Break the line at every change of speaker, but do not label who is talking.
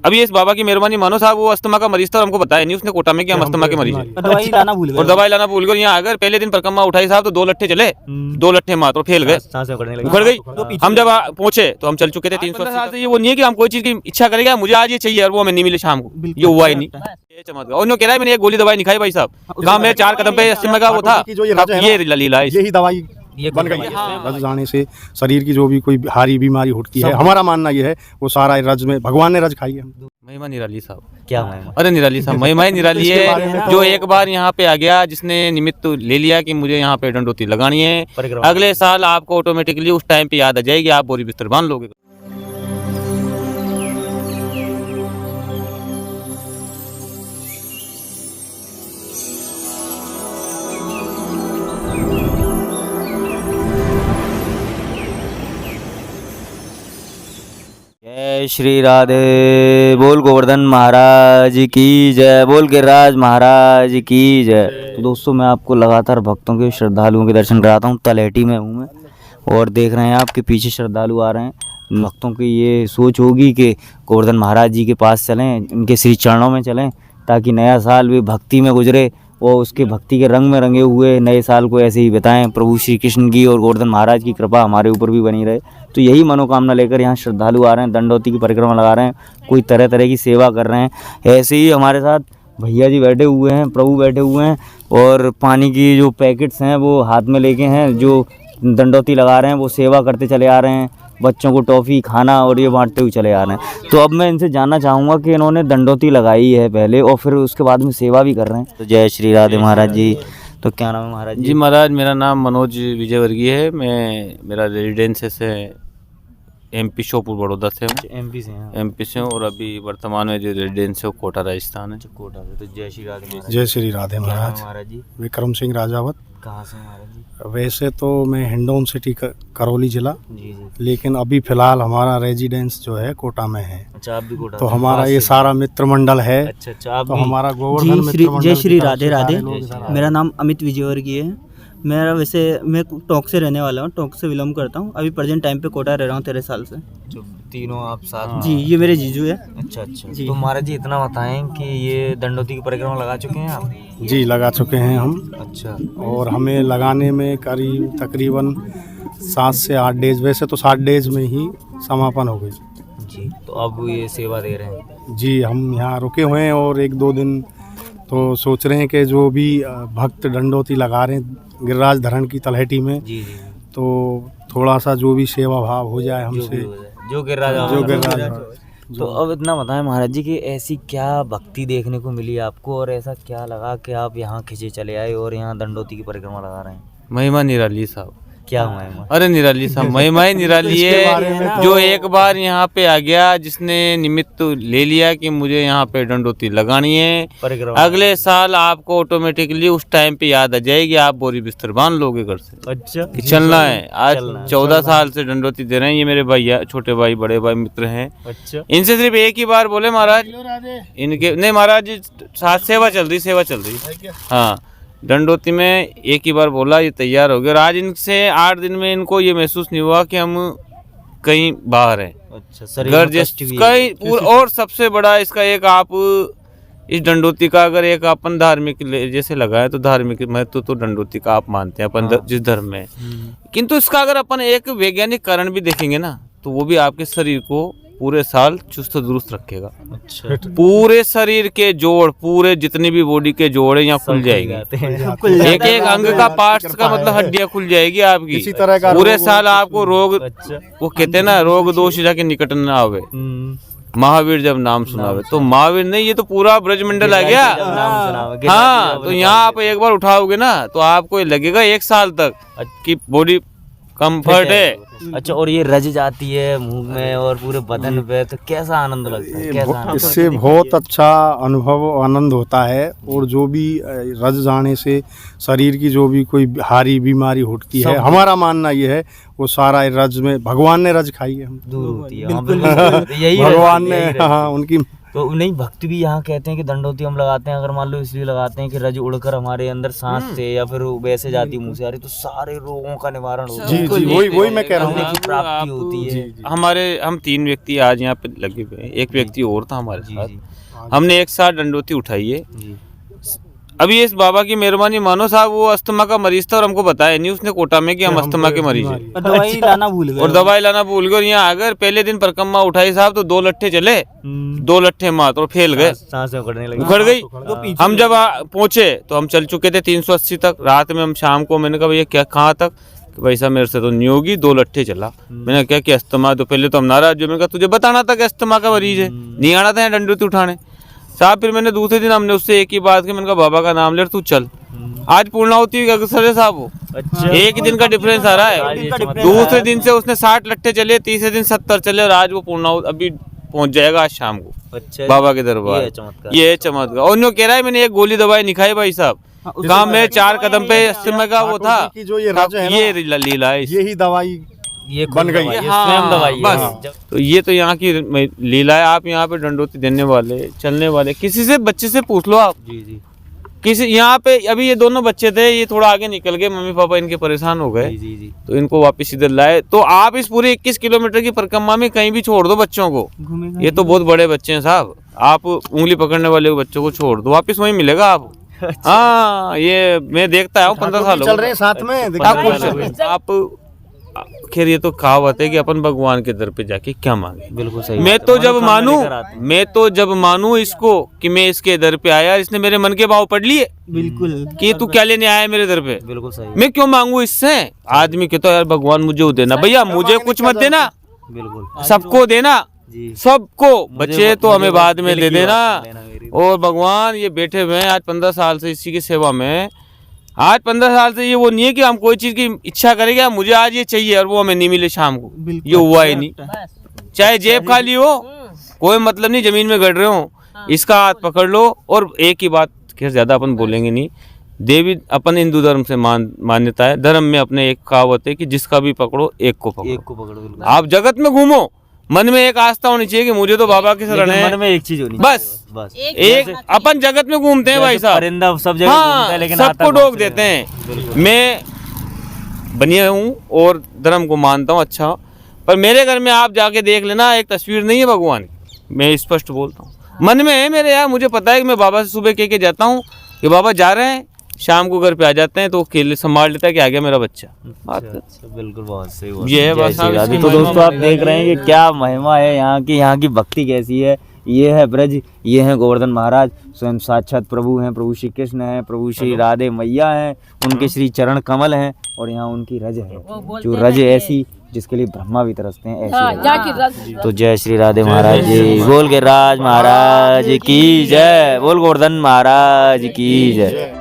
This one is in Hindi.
अभी इस बाबा की मेहरबानी मानो साहब, वो अस्थमा का मरीज था और हमको बताया नहीं उसने कोटा में कि हम अस्थमा के मरीज हैं,
दवाई लाना भूल गए
और दवाई लाना भूल गए। यहाँ अगर पहले दिन परिक्रमा उठाई साहब तो 2 लट्ठे चले, 2 लट्ठे मात्र फेल गए,
सांसें उखड़ने लगी।
उखड़ गई। हम जब पहुंचे तो हम चल चुके थे 300 साल से। ये वो नहीं है कि हम कोई चीज की इच्छा करेगा मुझे आज ये चाहिए और वो हमें नहीं मिले शाम को, ये हुआ ही नहीं। ये चमत्कार। और उन्होंने कह रहा है मैंने एक गोली दवाई नहीं खाई भाई साहब, कहा मैं 4 कदम पे अस्थमा का वो था, ये लीला है।
यही दवाई बन गई है। रज जाने से शरीर की जो भी कोई भारी बीमारी उठती है, हमारा मानना ये है वो सारा रज में भगवान ने रज खाई है।
महिमा निराली साहब,
क्या महिमा?
अरे निराली साहब, महिमा ही निराली है। जो एक बार यहाँ पे आ गया, जिसने निमित्त ले लिया कि मुझे यहाँ पे डंडोती लगानी है, अगले साल आपको ऑटोमेटिकली उस टाइम पे याद आ जाएगी, आप बोरी बिस्तर बांध लोगे।
जय श्री राधे, बोल गोवर्धन महाराज की जय, बोल गिरिराज महाराज की जय। तो दोस्तों मैं आपको लगातार भक्तों के श्रद्धालुओं के दर्शन कराता हूँ। तलहटी में हूँ मैं और देख रहे हैं आपके पीछे श्रद्धालु आ रहे हैं। भक्तों की ये सोच होगी कि गोवर्धन महाराज जी के पास चलें, इनके श्री चरणों में चलें, ताकि नया साल भी भक्ति में गुजरे और उसके भक्ति के रंग में रंगे हुए नए साल को ऐसे ही बिताएं। प्रभु श्री कृष्ण की और गोवर्धन महाराज की कृपा हमारे ऊपर भी बनी रहे। तो यही मनोकामना लेकर यहाँ श्रद्धालु आ रहे हैं, दंडोती की परिक्रमा लगा रहे हैं, कोई तरह तरह की सेवा कर रहे हैं। ऐसे ही हमारे साथ भैया जी बैठे हुए हैं, प्रभु बैठे हुए हैं और पानी की जो पैकेट्स हैं वो हाथ में लेके हैं, जो दंडोती लगा रहे हैं वो सेवा करते चले आ रहे हैं। बच्चों को टॉफ़ी खाना और ये बांटते हुए चले आ रहे हैं। तो अब मैं इनसे जानना चाहूँगा कि इन्होंने दंडोती लगाई है पहले और फिर उसके बाद में सेवा भी कर रहे हैं। तो जय श्री राधे महाराज जी। तो क्या नाम है महाराज
जी? महाराज मेरा नाम मनोज विजयवर्गीय है। मेरा रेजिडेंस है MP श्योपुर बड़ौदा से हूँ।
MP से हैं?
MP से हूँ और अभी वर्तमान में जो रेजिडेंस है वो कोटा राजस्थान है।
कोटा से। तो जय श्री राधे महाराज।
जय श्री राधे महाराज।
महाराज जी
विक्रम सिंह राजावत।
कहाँ से महाराज जी?
वैसे तो मैं हिंडौन सिटी करौली जिला,
जी जी।
लेकिन अभी फिलहाल हमारा रेजिडेंस जो है कोटा में है।
अच्छा, आप भी कोटा
तो
से?
हमारा ये सारा मित्र मंडल है।
अच्छा अच्छा, आप
तो
भी?
हमारा गोवर्धन
जी
मित्र मंडल
जय श्री
की तरफ
राधे
से
राधे।
सारे लोग इधर आए।
मेरा नाम अमित विजयवर्गीय है। मेरा वैसे मैं टोंक से रहने वाला हूँ, टोंक से बिलोंग करता हूँ। अभी प्रेजेंट टाइम पे कोटा रह रहा हूँ 13 साल से।
जो तीनों आप साथ?
जी ये मेरे जीजू है।
अच्छा अच्छा।
जी।
तो महाराज जी इतना बताएं कि ये दंडोती की परिक्रमा लगा चुके हैं आप?
जी लगा चुके हैं हम।
अच्छा।
और हमें लगाने में करीब तकरीबन 7 से 8 डेज, वैसे तो 7 डेज में ही समापन हो गई।
जी। तो अब ये सेवा दे रहे हैं?
जी हम यहाँ रुके हुए हैं और 1-2 दिन तो सोच रहे हैं कि जो भी भक्त दंडोती लगा रहे हैं गिरिराज धरण की तलहटी में,
जी जी।
तो थोड़ा सा जो भी सेवा भाव हो जाए हमसे,
जो गिरिराज। तो अब इतना बताएं महाराज जी कि ऐसी क्या भक्ति देखने को मिली आपको और ऐसा क्या लगा कि आप यहाँ खिंचे चले आए और यहाँ दंडोती की परिक्रमा लगा रहे हैं?
महिमा निराली साहब।
क्या महिमा?
अरे निराली साहब, महिमा ही निराली है। जो एक बार यहाँ पे आ गया, जिसने निमित्त ले लिया कि मुझे यहाँ पे डंडोती लगानी है,
परिक्रमा
अगले साल आपको ऑटोमेटिकली उस टाइम पे याद आ जाएगी, आप बोरी बिस्तर बांध लोगे घर से।
अच्छा
कि चलना है। आज
चलना है।
14 साल से डंडोती दे रहे हैं। ये मेरे भैया, छोटे भाई, बड़े भाई, मित्र हैं।
अच्छा।
इनसे सिर्फ एक ही बार बोले महाराज, इनके नहीं महाराज जी, साथ सेवा चल रही। हाँ, डंडोती में एक ही बार बोला, ये तैयार हो गया और आज इनसे 8 दिन में इनको ये महसूस नहीं हुआ कि हम कहीं बाहर हैं।
अच्छा।
घर जैसे कहीं। और सबसे बड़ा इसका एक, आप इस डंडोती का अगर एक अपन धार्मिक जैसे लगाए तो धार्मिक महत्व तो डंडोती का आप मानते हैं अपन जिस धर्म में, किंतु इसका अगर अपन एक वैज्ञानिक कारण भी देखेंगे ना तो वो भी आपके शरीर को पूरे साल चुस्त दुरुस्त रखेगा।
अच्छा।
पूरे शरीर के जोड़, पूरे जितनी भी बॉडी के जोड़ है यहाँ खुल जाएंगे। एक एक अंग का पार्ट्स का मतलब हड्डियां खुल जाएगी आपकी।
इसी तरह का
पूरे साल आपको रोग,
अच्छा।
वो कहते हैं ना, रोग दोष जाके निकट न आवे। महावीर जब नाम सुनावे तो महावीर नहीं, ये तो पूरा ब्रजमंडल आ गया। हाँ, तो यहाँ आप एक बार उठाओगे ना तो आपको ये लगेगा 1 साल तक कि बॉडी कंफर्ट है।
अच्छा। और ये रज जाती है मुंह में और पूरे बदन पे, तो कैसा आनंद लगता है? कैसा आनंद?
इससे बहुत अच्छा अनुभव आनंद होता है। और जो भी रज जाने से शरीर की जो भी कोई भारी बीमारी उठती है, हमारा मानना ये है वो सारा रज में भगवान ने रज खाई है। हम
दूर होती है। हाँ, बिल्कुल। यही
भगवान ने, हाँ, उनकी
तो नहीं, भक्त भी यहाँ कहते हैं कि दंडोती हम लगाते हैं, अगर मान लो इसलिए लगाते हैं कि रज उड़कर हमारे अंदर सांस से या फिर वैसे जाती मुंह से आ रही तो सारे रोगों का निवारण होता है।
जी वही मैं कह रहा हूँ।
की प्राप्ति होती है।
हम 3 व्यक्ति आज यहाँ पे लगे हुए हैं, एक व्यक्ति और था हमारे
जी
साथ।
जी
हमने एक साथ डंडोती उठाई है।
जी।
अभी इस बाबा की मेहरबानी मानो साहब, वो अस्थमा का मरीज था और हमको बताया नहीं उसने कोटा में कि हम अस्थमा के मरीज हैं,
और दवाई लाना भूल गए।
और दवाई लाना भूल गए। और यहाँ अगर पहले दिन परिक्रमा उठाई साहब तो 2 लट्ठे चले, 2 लट्ठे मात और फैल गए,
सांसें उखड़ने लगी।
उखड़ गई। हम जब पहुंचे तो हम चल चुके थे 380 तक। रात में हम शाम को, मैंने कहा भैया क्या कहाँ तक, कि भाई साहब मेरे से तो नहीं होगी, 2 लट्ठे चला। मैंने कहा कि अस्थमा, तो पहले तो हम नाराज हुए। मैंने कहा तुझे बताना था कि अस्थमा का मरीज है, नहीं आना था यहाँ डंडोती उठाने साहब। फिर मैंने दूसरे दिन हमने उससे एक ही बात की, मैंने कहा बाबा का नाम ले तू चल। आज पूर्णाहुति अग्रसर है साहब वो।
अच्छा।
एक ही दिन का डिफरेंस आ रहा है। दूसरे दिन से उसने 60 लट्ठे चले, तीसरे दिन 70 चले, और आज वो पूर्णाहुति अभी पहुंच जाएगा आज शाम को
अच्छा,
बाबा के दरबार।
ये है चमत्कार।
ये है चमत्कार। और उन्होंने कह रहा है मैंने एक गोली दवाई नहीं खाई भाई साहब, काम में 4 कदम पे अस्थमा का वो था।
की जो ये रज है ना,
ये लीला है,
यही दवाई
ये
बन गई।
ये
हाँ,
स्वयं दवाई है।
बस। तो ये तो यहाँ की लीला है। आप यहाँ पे डंडोती देने वाले, चलने वाले, किसी से बच्चे से पूछ लो आप।
जी जी
किसी यहाँ पे अभी ये दोनों बच्चे थे, ये थोड़ा आगे निकल गए, मम्मी पापा इनके परेशान हो गए,
जी जी जी।
तो इनको वापस इधर लाए। तो आप इस पूरे 21 किलोमीटर की परिक्रमा में कहीं भी छोड़ दो बच्चों को,
घूमेगा
ये तो बहुत बड़े बच्चे हैं साहब, आप उंगली पकड़ने वाले बच्चों को छोड़ दो, वापस वहीं मिलेगा आप। हाँ, ये मैं देखता हूँ 15 साल हो
चल रहे हैं साथ में।
आप खैर ये तो कहावत है कि अपन भगवान के दर पे जाके क्या मांगे।
बिल्कुल सही।
मैं तो जब मानूं इसको कि मैं इसके दर पे आया, इसने मेरे मन के भाव पढ़ लिए
बिल्कुल
कि तू क्या लेने आया है मेरे दर पे,
बिल्कुल सही।
मैं क्यों मांगू इससे। आदमी कहता है यार भगवान मुझे वो देना, भैया मुझे कुछ मत देना,
बिल्कुल
सबको देना,
जी।
सबको, बच्चे तो हमें बाद में
दिल
दे
की
देना।
बात लेना मेरी।
और भगवान ये बैठे हुए हैं आज 15 साल से इसी की सेवा में। आज 15 साल से ये वो नहीं है कि हम कोई चीज की इच्छा करेंगे मुझे आज ये चाहिए और वो हमें नहीं मिले शाम को,
बिल्कुल।
ये हुआ ही नहीं। चाहे जेब खाली हो, कोई मतलब नहीं, जमीन में गड़ रहे हो, इसका हाथ पकड़ लो। और एक ही बात, खैर ज्यादा अपन बोलेंगे नहीं, देवी अपन हिंदू धर्म से मान्यता है, धर्म में अपने एक कहावत है कि जिसका भी पकड़ो एक को पकड़ो।
एक को पकड़ो, बिल्कुल।
आप जगत में घूमो, मन में एक आस्था होनी चाहिए कि मुझे तो बाबा की शरण
लेकिन
है।
मन में एक चीज होनी
बस
बस
एक अपन जगत में घूमते हैं भाई साहब,
परिंदा सब जगह घूमता है,
हाँ,
लेकिन
सबको
आता
डोक
कौन
देते
से
हैं।
बिल्कुल।
मैं बनिया हूँ और धर्म को मानता हूँ, अच्छा, पर मेरे घर में आप जाके देख लेना, एक तस्वीर नहीं है भगवान की, मैं स्पष्ट बोलता हूँ। मन में है मेरे यार, मुझे पता है कि मैं बाबा से सुबह कह के जाता हूँ कि बाबा जा रहे हैं, शाम को घर पे आ जाते हैं, तो अकेले संभाल लेता है कि आ गया मेरा बच्चा।
अच्छा, बिल्कुल, बहुत सही हुआ।
ये है
जय
बस
श्री
आप
राधे।
इसकी
तो
महिमा
दोस्तों आप
में
देख रहे हैं कि क्या महिमा है यहाँ की भक्ति कैसी है। ये है ब्रज, ये है गोवर्धन महाराज, स्वयं साक्षात प्रभु हैं, प्रभु श्री कृष्ण हैं, प्रभु श्री राधे मैया हैं, उनके श्री चरण कमल हैं, और यहाँ उनकी रज है, जो रज ऐसी जिसके लिए ब्रह्मा भी तरसते हैं, ऐसी रज। तो जय श्री राधे महाराज जी, बोल के राज महाराज की जय, बोल गोवर्धन महाराज की जय।